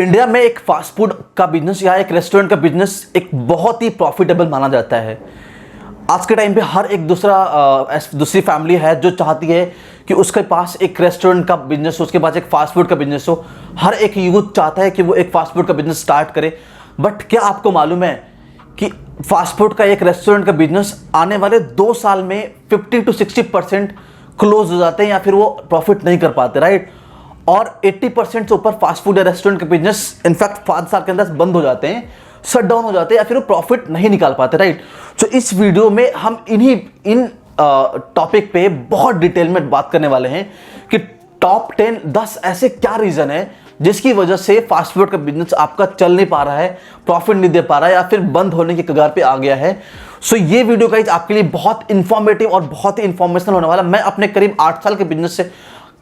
India में एक fast food का बिजनेस या एक रेस्टोरेंट का बिजनेस एक बहुत ही प्रॉफिटेबल माना जाता है। आज के टाइम पे हर एक दूसरी फैमिली है जो चाहती है कि उसके पास एक रेस्टोरेंट का बिजनेस हो, उसके पास एक फास्ट फूड का बिजनेस हो। हर एक यूथ चाहता है कि वो एक फास्ट फूड का बिजनेस स्टार्ट करे। बट क्या आपको मालूम है कि फास्ट फूड का एक रेस्टोरेंट का बिजनेस आने वाले 2 साल में 50 to 60% क्लोज हो जाते हैं या फिर वो प्रॉफिट नहीं कर पाते, राइट। और 80% से ऊपर फास्ट फूड या रेस्टोरेंट के बिजनेस इनफैक्ट 5 साल के अंदर बंद हो जाते हैं, शट डाउन हो जाते हैं या फिर वो प्रॉफिट नहीं निकाल पाते, राइट। तो इस वीडियो में हम इन टॉपिक पे बहुत डिटेल में बात करने वाले हैं कि टॉप 10 ऐसे क्या रीजन है जिसकी वजह से फास्ट फूड का बिजनेस आपका चल नहीं पा रहा है, प्रॉफिट नहीं दे पा रहा है या फिर बंद होने की कगार पे आ गया है। सो ये वीडियो गाइस आपके लिए बहुत इंफॉर्मेटिव और बहुत ही इंफॉर्मेशनल होने वाला। मैं अपने करीब 8 साल के बिजनेस से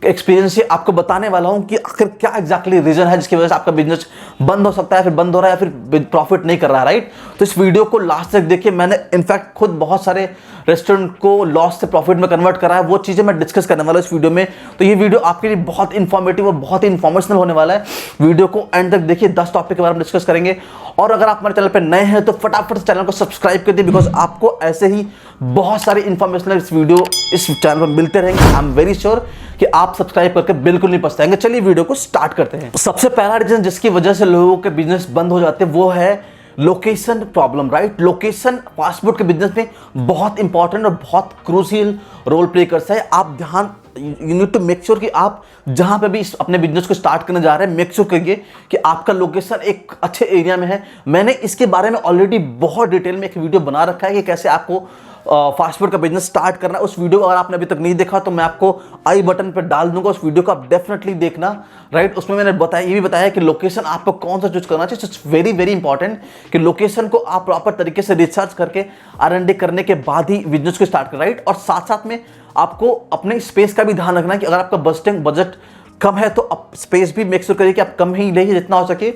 एक्सपीरियंस से आपको बताने वाला हूं कि आखिर क्या एग्जैक्टली रीजन है जिसकी वजह से आपका बिजनेस बंद हो सकता है, फिर बंद हो रहा है या फिर प्रॉफिट नहीं कर रहा है, राइट। तो इस वीडियो को लास्ट तक देखिए। मैंने इनफैक्ट खुद बहुत सारे रेस्टोरेंट को लॉस से प्रॉफिट में कन्वर्ट करा है, वो चीजें मैं डिस्कस करने वाला हूं इस वीडियो में। तो ये वीडियो आपके लिए बहुत इंफॉर्मेटिव और बहुत ही इंफॉर्मेशनल होने वाला है। वीडियो को एंड तक देखिए, 10 टॉपिक के बारे में डिस्कस करेंगे। और अगर आप हमारे चैनल पर नए हैं तो फटाफट से चैनल को सब्सक्राइब कर दिए, बिकॉज आपको ऐसे ही बहुत सारे इंफॉर्मेशनल वीडियो इस चैनल पर मिलते रहेंगे। आई एम वेरी श्योर कि आप सब्सक्राइब करके बिल्कुल नहीं पछताएंगे। चलिए वीडियो को स्टार्ट करते हैं। सबसे पहला रीजन जिसकी वजह से लोगों के बिजनेस बंद हो जाते हैं वो है location problem, right. Location fast food के बिजनेस में बहुत इंपॉर्टेंट और बहुत क्रूशियल रोल प्ले करता है। आप ध्यान you need to make sure कि आप जहां पे भी अपने बिजनेस को स्टार्ट करने जा रहे हैं, मेक श्योर करिए कि आपका लोकेशन एक अच्छे एरिया में है। मैंने इसके बारे में ऑलरेडी बहुत डिटेल में एक वीडियो बना रखा है कि कैसे आपको फास्ट फूड का बिजनेस स्टार्ट करना है। उस वीडियो को अगर आपने अभी तक नहीं देखा तो मैं आपको आई बटन पर डाल दूंगा, उस वीडियो को आप डेफिनेटली देखना, राइट। उसमें मैंने बताया, ये भी बताया कि लोकेशन आपको कौन सा चूज करना चाहिए। इट्स वेरी वेरी इंपॉर्टेंट कि लोकेशन को आप प्रॉपर तरीके से रिसर्च करके R&D करने के बाद ही बिजनेस को स्टार्ट करें, राइट। और साथ साथ में आपको अपने स्पेस का भी ध्यान रखना है कि अगर आपका बजट कम है तो आप स्पेस भी मेक श्योर करिए कि आप कम ही लें, जितना हो सके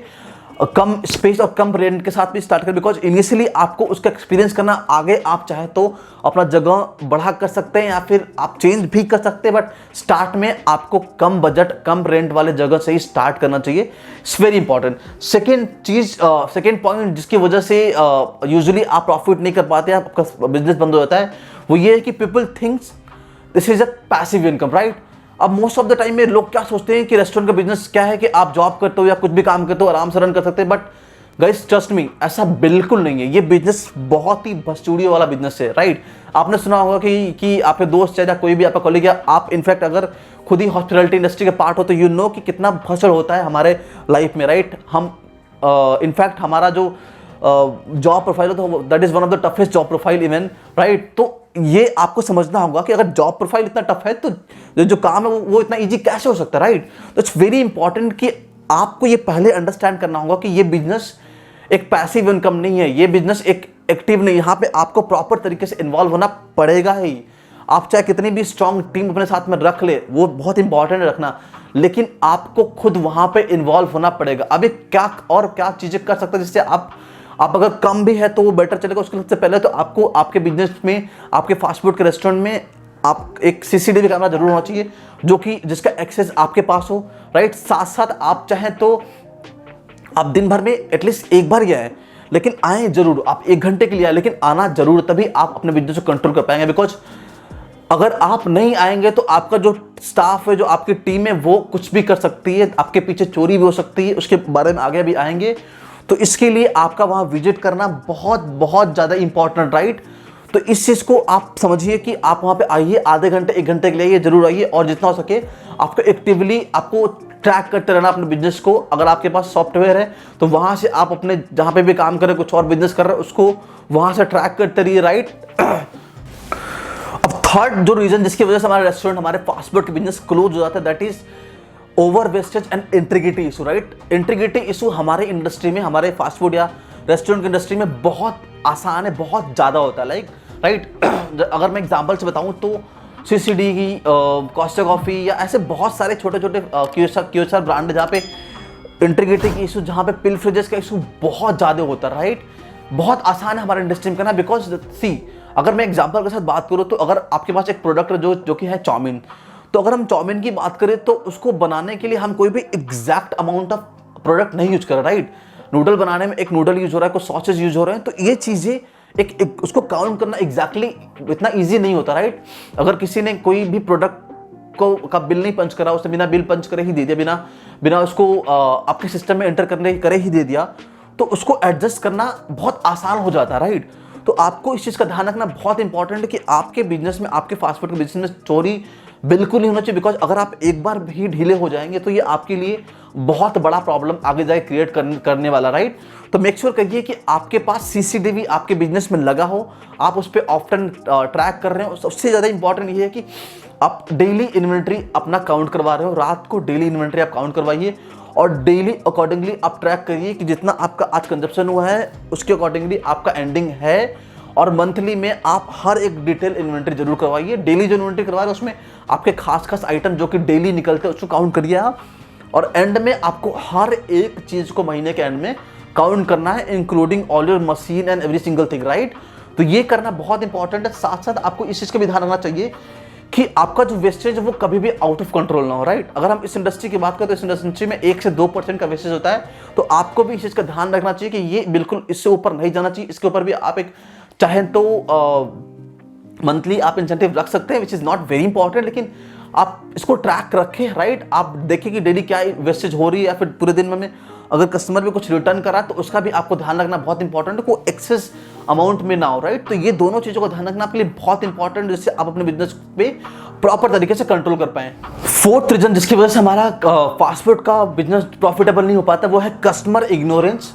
कम स्पेस और कम रेंट के साथ भी स्टार्ट करें। बिकॉज इनिशियली आपको उसका एक्सपीरियंस करना, आगे आप चाहे तो अपना जगह बढ़ा कर सकते हैं या फिर आप चेंज भी कर सकते हैं, बट स्टार्ट में आपको कम बजट कम रेंट वाले जगह से ही स्टार्ट करना चाहिए। It's very important. Second point जिसकी वजह से यूजुअली आप प्रॉफिट नहीं कर पाते, आपका बिजनेस बंद हो जाता है, वो ये है कि people thinks this is a passive income, right. अब मोस्ट ऑफ द टाइम में लोग क्या सोचते हैं कि रेस्टोरेंट का बिजनेस क्या है कि आप जॉब करते हो या कुछ भी काम करते हो आराम से रन कर सकते हैं। बट गाइस ट्रस्ट मी, ऐसा बिल्कुल नहीं है। ये बिजनेस बहुत ही भसचूड़ियों वाला बिजनेस है, राइट। आपने सुना होगा कि आपके दोस्त या कोई भी आपका कॉलीग या आप इनफैक्ट अगर खुद ही हॉस्पिटैलिटी इंडस्ट्री के पार्ट हो तो यू नो कि कितना भसड़ होता है हमारे लाइफ में, राइट। हम इनफैक्ट हमारा जो जॉब प्रोफाइल हो तो that is one of the toughest job profile even, right. तो ये आपको समझना होगा कि अगर जॉब प्रोफाइल इतना टफ है तो जो काम है वो इतना इजी कैसे हो सकता है, राइट। तो इट्स वेरी इंपॉर्टेंट कि आपको ये पहले अंडरस्टैंड करना होगा कि ये बिजनेस एक पैसिव इनकम नहीं है, ये बिजनेस एक एक्टिव नहीं है। यहाँ पे आपको प्रॉपर तरीके से इन्वॉल्व होना पड़ेगा ही। आप चाहे कितनी भी स्ट्रांग टीम अपने साथ में रख ले, वो बहुत इंपॉर्टेंट है रखना, लेकिन आपको खुद वहां पे इन्वॉल्व होना पड़ेगा। अभी क्या चीजें कर सकते हैं जिससे आप अगर कम भी है तो वो बेटर चलेगा। उसके सबसे पहले तो आपको आपके बिजनेस में, आपके फास्ट फूड के रेस्टोरेंट में आप एक CCTV कैमरा जरूर होना चाहिए जिसका एक्सेस आपके पास हो, राइट। साथ साथ आप चाहें तो आप दिन भर में एटलीस्ट एक बार ही आए, लेकिन आए जरूर। आप 1 घंटे के लिए आए लेकिन आना जरूर, तभी आप अपने बिजनेस को कंट्रोल कर पाएंगे। बिकॉज अगर आप नहीं आएंगे तो आपका जो स्टाफ है, जो आपकी टीम है, वो कुछ भी कर सकती है, आपके पीछे चोरी भी हो सकती है। उसके बारे में आगे भी आएंगे। तो इसके लिए आपका वहां विजिट करना बहुत बहुत ज्यादा इंपॉर्टेंट, राइट। तो इस चीज को आप समझिए कि आप वहां पे आइए, आधे घंटे 1 घंटे के लिए आइए, जरूर आइए। और जितना हो सके आपको एक्टिवली आपको ट्रैक करते रहना अपने बिजनेस को। अगर आपके पास सॉफ्टवेयर है तो वहां से आप अपने जहां पे भी काम कर रहे हैं, कुछ और बिजनेस कर रहे हैं, उसको वहां से ट्रैक करते रहिए, राइट। अब थर्ड जो रीजन जिसकी वजह से हमारे रेस्टोरेंट, हमारे फास्ट फूड के बिजनेस क्लोज हो जाता है, that is over wastage and integrity issue, right. Integrity issue हमारे इंडस्ट्री में, हमारे फास्ट फूड या रेस्टोरेंट की इंडस्ट्री में बहुत आसान है, बहुत ज़्यादा होता है, लाइक, राइट। अगर मैं एग्जांपल से बताऊं तो CCD की, कॉस्टा कॉफ़ी या ऐसे बहुत सारे छोटे छोटे QSR ब्रांड जहाँ पे इंटीग्रिटी की इशू, जहाँ पे पिल फ्रिजेस का इशू बहुत ज़्यादा होता है, राइट। बहुत आसान है हमारे इंडस्ट्री में करना। बिकॉज सी, अगर मैं एग्जाम्पल के साथ बात करूँ तो अगर आपके पास एक प्रोडक्ट है जो कि है चाउमीन, तो अगर हम चाउमीन की बात करें तो उसको बनाने के लिए हम कोई भी एग्जैक्ट अमाउंट ऑफ प्रोडक्ट नहीं यूज कर रहा, राइट। नूडल बनाने में एक नूडल यूज हो रहा है, कुछ सॉसेज यूज हो रहे हैं, तो ये चीज़ें एक उसको काउंट करना एग्जैक्टली इतना ईजी नहीं होता, राइट। अगर किसी ने कोई भी प्रोडक्ट का बिल नहीं पंच करा, उसने बिना बिल पंच करे ही दे दिया, बिना उसको आपके सिस्टम में एंटर करे ही दे दिया, तो उसको एडजस्ट करना बहुत आसान हो जाता है, राइट। तो आपको इस चीज़ का ध्यान रखना बहुत इंपॉर्टेंट है कि आपके बिजनेस में, आपके फास्ट फूड के बिजनेस में चोरी बिल्कुल नहीं होना चाहिए, बिकॉज अगर आप एक बार भी ढीले हो जाएंगे तो ये आपके लिए बहुत बड़ा प्रॉब्लम आगे जाके क्रिएट करने वाला, राइट। तो मेक श्योर करिए कि आपके पास सीसीटीवी आपके बिजनेस में लगा हो, आप उस पर ऑफ्टन ट्रैक कर रहे हो। सबसे ज़्यादा इंपॉर्टेंट ये है कि आप डेली इन्वेंट्री अपना काउंट करवा रहे हो, रात को डेली इन्वेंट्री आप काउंट करवाइए और डेली अकॉर्डिंगली आप ट्रैक करिए कि जितना आपका आज कंजप्शन हुआ है उसके अकॉर्डिंगली आपका एंडिंग है। और मंथली में आप हर एक डिटेल इन्वेंट्री जरूर करवाइए। डेली जो इन्वेंट्री करवा रहे हैं उसमें आपके खास आइटम जो कि डेली निकलते हैं उसको काउंट करिए आप। और एंड में आपको हर एक चीज़ को महीने के एंड में काउंट करना है, including all your machine and every single thing, right. तो ये करना बहुत इंपॉर्टेंट है। साथ साथ आपको इस चीज़ का भी ध्यान रखना चाहिए कि आपका जो वेस्टेज है वो कभी भी आउट ऑफ कंट्रोल ना हो, राइट। अगर हम इस इंडस्ट्री की बात करें तो इस इंडस्ट्री में 1 से 2% का वेस्टेज होता है, तो आपको भी इस चीज़ का ध्यान रखना चाहिए कि ये बिल्कुल इससे ऊपर नहीं जाना चाहिए। इसके ऊपर भी आप एक चाहे तो मंथली आप इंसेंटिव रख सकते हैं, which is not very important, लेकिन आप इसको ट्रैक रखें, राइट। आप देखें कि डेली क्या वेस्टेज हो रही है, या फिर पूरे दिन में अगर कस्टमर भी कुछ रिटर्न करा तो उसका भी आपको ध्यान रखना बहुत इंपॉर्टेंट है, को एक्सेस अमाउंट में ना हो, राइट। तो ये दोनों चीज़ों का ध्यान रखना आपके लिए बहुत इंपॉर्टेंट है, जिससे आप अपने बिजनेस पे प्रॉपर तरीके से कंट्रोल कर पाएं। फोर्थ रीजन जिसकी वजह से हमारा फास्ट फूड का बिजनेस प्रॉफिटेबल नहीं हो पाता वो है कस्टमर इग्नोरेंस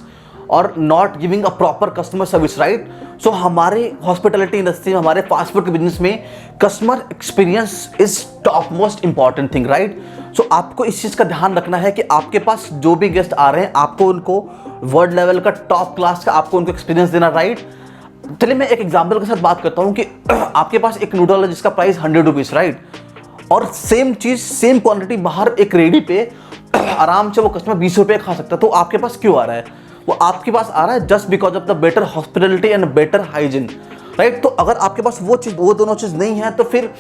और not giving a proper customer service, right. So हमारे हॉस्पिटैलिटी इंडस्ट्री में, हमारे फास्ट फूड के बिजनेस में customer experience is top most important thing, right. So आपको इस चीज़ का ध्यान रखना है कि आपके पास जो भी गेस्ट आ रहे हैं आपको उनको वर्ल्ड लेवल का टॉप क्लास का आपको उनको एक्सपीरियंस देना, राइट। चलिए मैं एक एग्जाम्पल के साथ बात करता हूँ कि आपके पास एक नूडल है जिसका प्राइस 100 रुपीज़, राइट। और सेम चीज़ सेम क्वांटिटी बाहर एक रेडी पे आराम से वो कस्टमर 20 रुपये खा सकता है, तो आपके पास क्यों आ रहा है? वो आपके पास आ रहा है just because of the better hospitality and better hygiene, right. तो अगर आपके पास वो दोनों चीज़ नहीं है तो फिर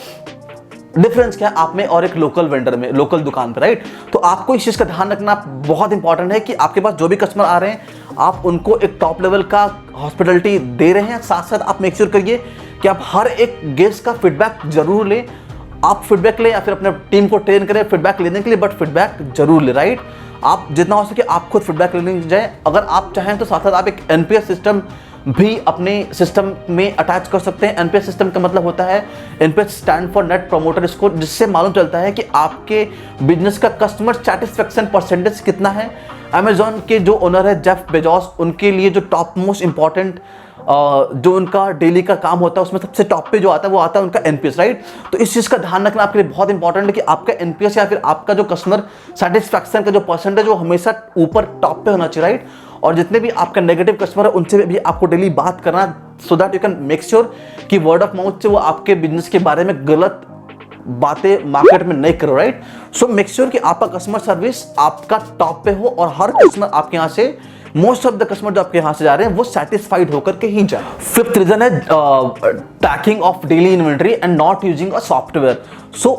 डिफरेंस क्या है आप में और एक लोकल वेंडर में, लोकल दुकान पे, राइट। तो आपको इस चीज़ का ध्यान रखना बहुत इंपॉर्टेंट है कि आपके पास जो भी कस्टमर आ रहे हैं आप उनको एक टॉप लेवल का हॉस्पिटलिटी दे रहे हैं। साथ साथ आप मेक श्योर करिए कि आप हर एक गेस्ट का फीडबैक जरूर लें। आप फीडबैक लें या फिर अपने टीम को ट्रेन करें फीडबैक लेने के लिए, बट फीडबैक जरूर लें, राइट। आप जितना हो सके आप खुद फीडबैक लेने जाएं। अगर आप चाहें तो साथ साथ आप एक एनपीएस सिस्टम भी अपने सिस्टम में अटैच कर सकते हैं। एनपीएस सिस्टम का मतलब होता है, NPS stand for net promoter score, जिससे मालूम चलता है कि आपके बिजनेस का कस्टमर सेटिस्फेक्शन परसेंटेज कितना है। अमेजॉन के जो ओनर है जेफ बेजोस, उनके लिए जो टॉप मोस्ट इंपॉर्टेंट जो उनका डेली का काम होता है उसमें सबसे टॉप पे जो आता है वो आता है उनका एनपीएस, राइट। तो इस चीज़ का ध्यान रखना आपके लिए बहुत इंपॉर्टेंट है कि आपका एनपीएस या फिर आपका जो कस्टमर सेटिस्फैक्शन का जो परसेंटेज वो हमेशा ऊपर टॉप पे होना चाहिए, राइट। और जितने भी आपका नेगेटिव कस्टमर है उनसे भी आपको डेली बात करना, so that you can make sure कि वर्ड ऑफ माउथ से वो आपके बिजनेस के बारे में गलत बातें मार्केट में नहीं करो, राइट। सो मेक श्योर कि आपका कस्टमर सर्विस आपका टॉप पे हो और हर कस्टमर आपके यहाँ से, मोस्ट ऑफ द कस्टमर जो आपके यहाँ से जा रहे हैं वो सेटिस्फाइड होकर के ही जाए। फिफ्थ रीजन है tracking of daily inventory and not using a software. So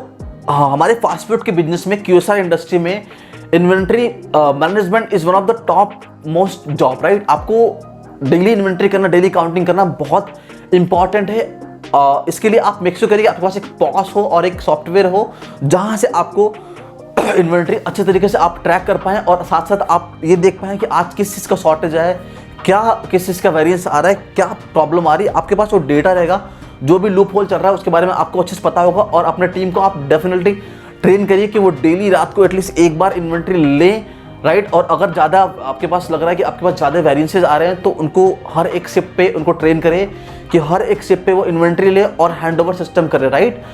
हमारे फास्ट फूड के बिजनेस में, क्यूएसआर इंडस्ट्री में inventory management is one of the top most job, right. आपको डेली इन्वेंट्री करना, डेली काउंटिंग करना बहुत important है। इसके लिए आप मेक श्योर करिए आपके पास एक पॉस हो और एक सॉफ्टवेयर हो जहां से आपको इन्वेंट्री अच्छे तरीके से आप ट्रैक कर पाएं और साथ साथ आप ये देख पाएं कि आज किस चीज़ का शॉर्टेज है, क्या किस चीज़ का वेरिएंस आ रहा है, क्या प्रॉब्लम आ रही है। आपके पास वो डेटा रहेगा, जो भी लूप होल चल रहा है उसके बारे में आपको अच्छे से पता होगा। और अपने टीम को आप डेफिनेटली ट्रेन करिए कि वो डेली रात को एटलीस्ट एक बार इन्वेंट्री लें, राइट। और अगर ज़्यादा आपके पास लग रहा है कि आपके पास ज़्यादा वेरिएंसेस आ रहे हैं तो उनको हर एक शिप पे उनको ट्रेन करें कि हर एक शिप पे वो इन्वेंट्री ले और हैंडओवर सिस्टम करे, राइट।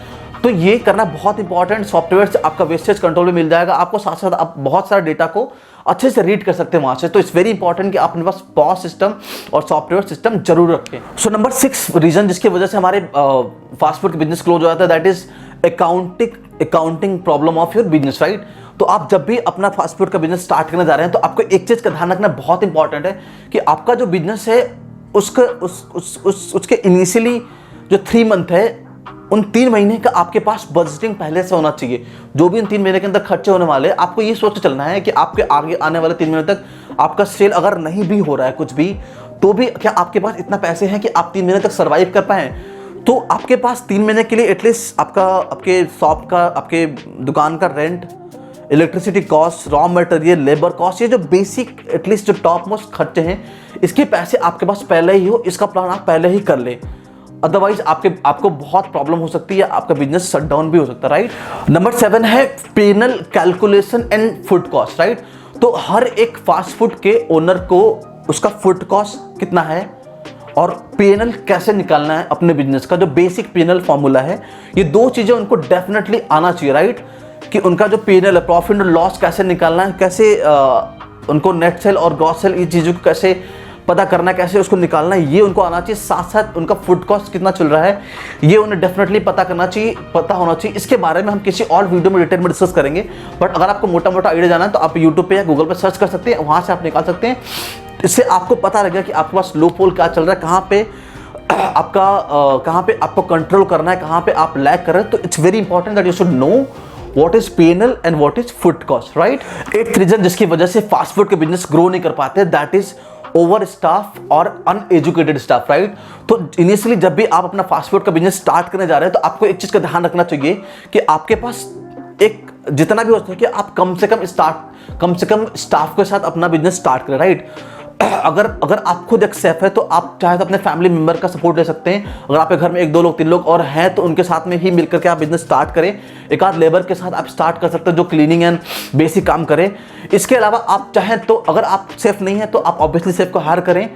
तो ये करना बहुत इंपॉर्टेंट। सॉफ्टवेयर से आपका वेस्टेज कंट्रोल में मिल जाएगा आपको, साथ साथ आप बहुत सारा डेटा को अच्छे से रीड कर सकते हैं वहाँ से। तो इट्स वेरी इंपॉर्टेंट कि आप अपने पास पॉस सिस्टम और सॉफ्टवेयर सिस्टम जरूर रखें। सो नंबर 6 रीजन जिसकी वजह से हमारे फास्ट फूड के बिजनेस क्लोज हो जाता है, that is accounting problem of your business, right. तो आप जब भी अपना फास्ट फूड का बिजनेस स्टार्ट करने जा रहे हैं तो आपको एक चीज़ का ध्यान रखना बहुत इंपॉर्टेंट है कि आपका जो बिजनेस है उसके इनिशियली जो 3 मंथ है उन 3 महीने का आपके पास बजटिंग पहले से होना चाहिए। जो भी इन 3 महीने के अंदर खर्चे होने वाले हैं, आपको ये सोच के चलना है कि आपके आगे आने वाले 3 महीने तक आपका सेल अगर नहीं भी हो रहा है कुछ भी, तो भी क्या आपके पास इतना पैसे हैं कि आप 3 महीने तक सर्वाइव कर पाएँ। तो आपके पास 3 महीने के लिए एटलीस्ट आपके शॉप का, आपके दुकान का rent, electricity cost, raw material, labour cost, ये जो बेसिक एटलीस्ट जो टॉप मोस्ट खर्चे हैं, इसके पैसे आपके पास पहले ही हो, इसका प्लान आप पहले ही कर लें। अदरवाइज आपको बहुत प्रॉब्लम हो सकती है, आपका बिजनेस शट डाउन भी हो सकता है, राइट। नंबर 7 है panel calculation and food cost, right. तो हर एक फास्ट फूड के ओनर को उसका फूड कॉस्ट कितना है और पेनल कैसे निकालना है अपने बिजनेस का, जो बेसिक पेनल फॉर्मूला है, ये 2 चीजें उनको डेफिनेटली आना चाहिए, राइट। कि उनका जो पेनल है, प्रॉफिट और लॉस कैसे निकालना है, कैसे उनको नेट सेल और ग्रॉस सेल, ये चीज़ों को कैसे पता करना है, कैसे उसको निकालना है, ये उनको आना चाहिए। साथ साथ उनका फूड कॉस्ट कितना चल रहा है, ये उन्हें डेफिनेटली पता होना चाहिए। इसके बारे में हम किसी और वीडियो में डिटेल में डिस्कस करेंगे, बट अगर आपको मोटा मोटा आइडिया जाना है तो आप यूट्यूब पे या गूगल पे सर्च कर सकते हैं, वहाँ से आप निकाल सकते हैं। इससे आपको पता लगेगा कि आपके पास लो पोल क्या चल रहा है, कहाँ पे आपको कंट्रोल करना है, कहाँ पे आप लैग कर रहे हैं। तो it's very important that you should know what is P&L and what is food cost, right? 8th reason जिसकी वजह से फास्ट फूड के बिजनेस ग्रो नहीं कर पाते, दैट इज ओवर स्टाफ और अनएजुकेटेड स्टाफ, राइट। तो इनिशियली जब भी आप अपना फास्ट फूड का बिजनेस स्टार्ट करने जा रहे हैं, तो आपको एक चीज का ध्यान रखना चाहिए कि आपके पास एक जितना भी हो सके आप कम से कम स्टाफ के साथ अपना बिजनेस स्टार्ट करें, राइट। अगर आप खुद एक सेफ है तो आप चाहे तो अपने फैमिली मेंबर का सपोर्ट ले सकते हैं। अगर आपके घर में 1 2 लोग 3 लोग और हैं तो उनके साथ में ही मिलकर के आप बिजनेस स्टार्ट करें। एक आध लेबर के साथ आप स्टार्ट कर सकते हैं जो क्लीनिंग एंड बेसिक काम करें। इसके अलावा आप चाहें तो अगर आप सेफ नहीं है तो आप ऑब्वियसली सेफ को हायर करें।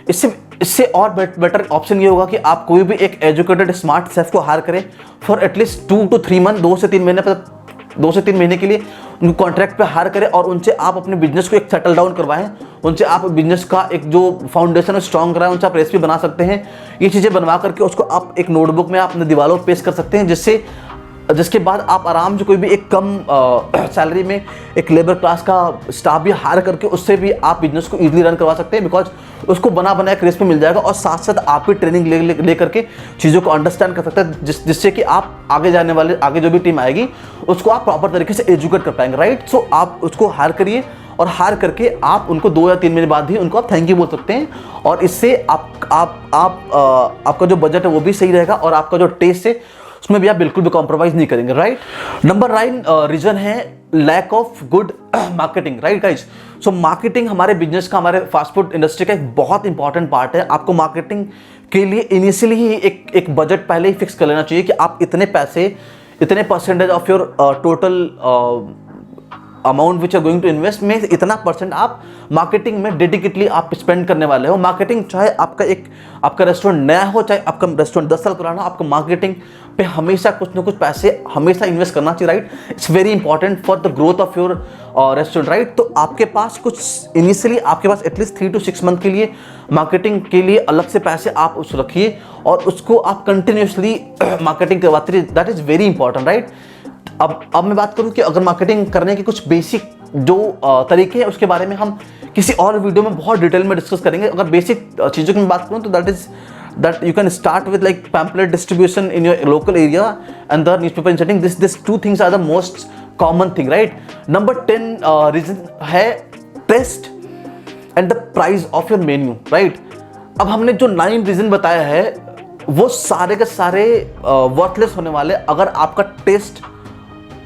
इससे और बेटर ऑप्शन ये होगा कि आप कोई भी एक एजुकेटेड स्मार्ट सेफ को हायर करें फॉर एटलीस्ट 2 to 3 मंथ, 2 से 3 महीने के लिए उनको कॉन्ट्रैक्ट पे हायर करें और उनसे आप अपने बिजनेस को एक सेटल डाउन करवाएं। उनसे आप बिजनेस का एक जो फाउंडेशन है स्ट्रॉन्ग कराएं, उनसे आप रेसिपी बना सकते हैं। ये चीज़ें बनवा करके उसको आप एक नोटबुक में आप अपने दीवारों पर पेश कर सकते हैं, जिसके बाद आप आराम से कोई भी एक कम सैलरी में एक लेबर क्लास का स्टाफ भी हायर करके उससे भी आप बिजनेस को इजीली रन करवा सकते हैं, बिकॉज उसको बना एक रेसिपी मिल जाएगा और साथ साथ आप भी ट्रेनिंग ले करके चीज़ों को अंडरस्टैंड कर सकते हैं, जिससे कि आप आगे जो भी टीम आएगी उसको आप प्रॉपर तरीके से एजुकेट कर पाएंगे, राइट। सो आप उसको हायर करिए और हायर करके आप उनको 2 या 3 महीने बाद ही उनको आप थैंक यू बोल सकते हैं और इससे आपका जो बजट है वो भी सही रहेगा और आपका जो टेस्ट है उसमें भी आप बिल्कुल भी कॉम्प्रोमाइज नहीं करेंगे, राइट। नंबर 9 रीजन है lack of good marketing, right guys. So marketing हमारे बिजनेस का, हमारे फास्ट फूड इंडस्ट्री का एक बहुत इंपॉर्टेंट पार्ट है। आपको मार्केटिंग के लिए इनिशियली ही एक बजट पहले ही फिक्स कर लेना चाहिए कि आप इतने percentage of your total amount which are going to invest में इतना परसेंट आप मार्केटिंग में डेडिकेटली आप स्पेंड करने वाले हो। मार्केटिंग चाहे आपका रेस्टोरेंट नया हो, चाहे आपका रेस्टोरेंट 10 साल पुराना, आपको मार्केटिंग पे हमेशा कुछ ना कुछ पैसे हमेशा इन्वेस्ट करना चाहिए, right. It's very important for the growth of your restaurant, right. तो आपके पास कुछ इनिशियली आपके पास एटलीस्ट 3 to 6 मंथ के लिए मार्केटिंग के लिए अलग से पैसे आप उस रखिए और उसको आप कंटिन्यूसली मार्केटिंग करवाते रहिए, that is very important, right. अब मैं बात करूं कि अगर मार्केटिंग करने के कुछ बेसिक जो तरीके हैं उसके बारे में हम किसी और वीडियो में बहुत डिटेल में डिस्कस करेंगे। अगर बेसिक चीज़ों की मैं बात करूं तो that you can start with like pamphlet distribution in your local area and the newspaper inserting. This 2 things are the most common thing, right. Number 10 reason है taste and the price of your menu, right. अब हमने जो 9 reason बताया है वो सारे के सारे वर्थलेस होने वाले अगर आपका टेस्ट,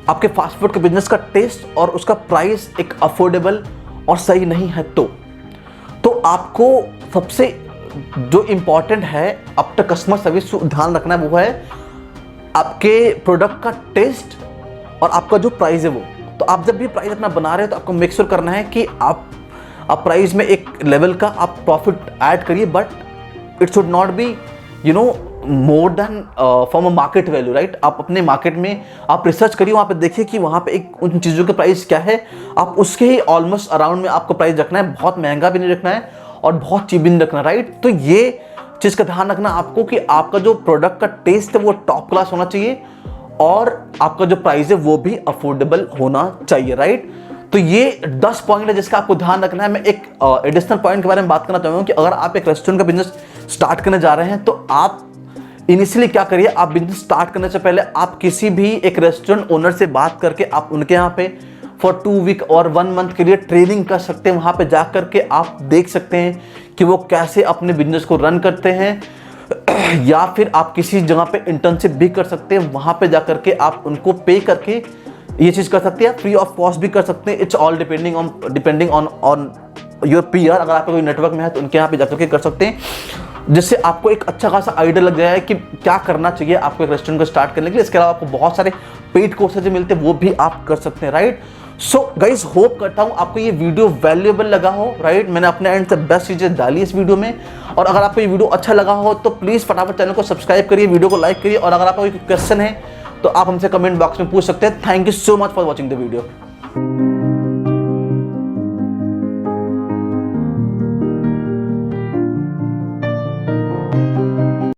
आपके फास्ट फूड के बिजनेस का टेस्ट और उसका प्राइस एक अफोर्डेबल और सही नहीं है। तो आपको सबसे जो इम्पॉर्टेंट है आफ्टर कस्टमर सर्विस ध्यान रखना है वो है आपके प्रोडक्ट का टेस्ट और आपका जो प्राइस है वो। तो आप जब भी प्राइस अपना बना रहे हो तो आपको मेक श्योर करना है कि आप प्राइस में एक लेवल का आप प्रॉफिट ऐड करिए, but it should not be more than from a market value, right. आप अपने मार्केट में आप रिसर्च करिए, वहाँ पे देखिए कि वहाँ पे उन चीज़ों के प्राइस क्या है, आप उसके ही ऑलमोस्ट अराउंड में आपको प्राइस रखना है। बहुत महंगा भी नहीं रखना है और बहुत चीप भी नहीं रखना, राइट। तो ये चीज़ का ध्यान रखना आपको कि आपका जो प्रोडक्ट का टेस्ट है वो टॉप क्लास होना चाहिए और आपका जो प्राइस है वो भी अफोर्डेबल होना चाहिए, राइट। तो ये 10 पॉइंट है जिसका आपको ध्यान रखना है। मैं एक एडिशनल पॉइंट के बारे में बात करना चाहूँगा कि अगर आप एक रेस्टोरेंट का बिजनेस स्टार्ट करने जा रहे हैं तो आप इनिशियली क्या करिए, आप बिजनेस स्टार्ट करने से पहले आप किसी भी एक रेस्टोरेंट ओनर से बात करके आप उनके यहाँ पे फॉर 2 वीक और 1 मंथ के लिए ट्रेनिंग कर सकते हैं। वहाँ पे जा करके आप देख सकते हैं कि वो कैसे अपने बिजनेस को रन करते हैं। या फिर आप किसी जगह पे इंटर्नशिप भी कर सकते हैं, वहाँ पे जा करके आप उनको पे करके ये चीज़ कर सकते हैं, फ्री ऑफ कॉस्ट भी कर सकते हैं। It's all depending on your peer. अगर आपका कोई नेटवर्क में है तो उनके यहाँ पे जा करके कर सकते हैं, जिससे आपको एक अच्छा खासा आइडिया लग जाए कि क्या करना चाहिए आपको एक रेस्टोरेंट को स्टार्ट करने के लिए। इसके अलावा आपको बहुत सारे पेड कोर्सेज मिलते हैं, वो भी आप कर सकते हैं, राइट। सो गाइज, होप करता हूँ आपको ये वीडियो वैल्यूएबल लगा हो, राइट। मैंने अपने एंड से बेस्ट चीज़ें डाली इस वीडियो में, और अगर आपको ये वीडियो अच्छा लगा हो तो प्लीज़ फटाफट चैनल को सब्सक्राइब करिए, वीडियो को लाइक करिए, और अगर आपका कोई क्वेश्चन है तो आप हमसे कमेंट बॉक्स में पूछ सकते हैं। Thank you so much for watching the video.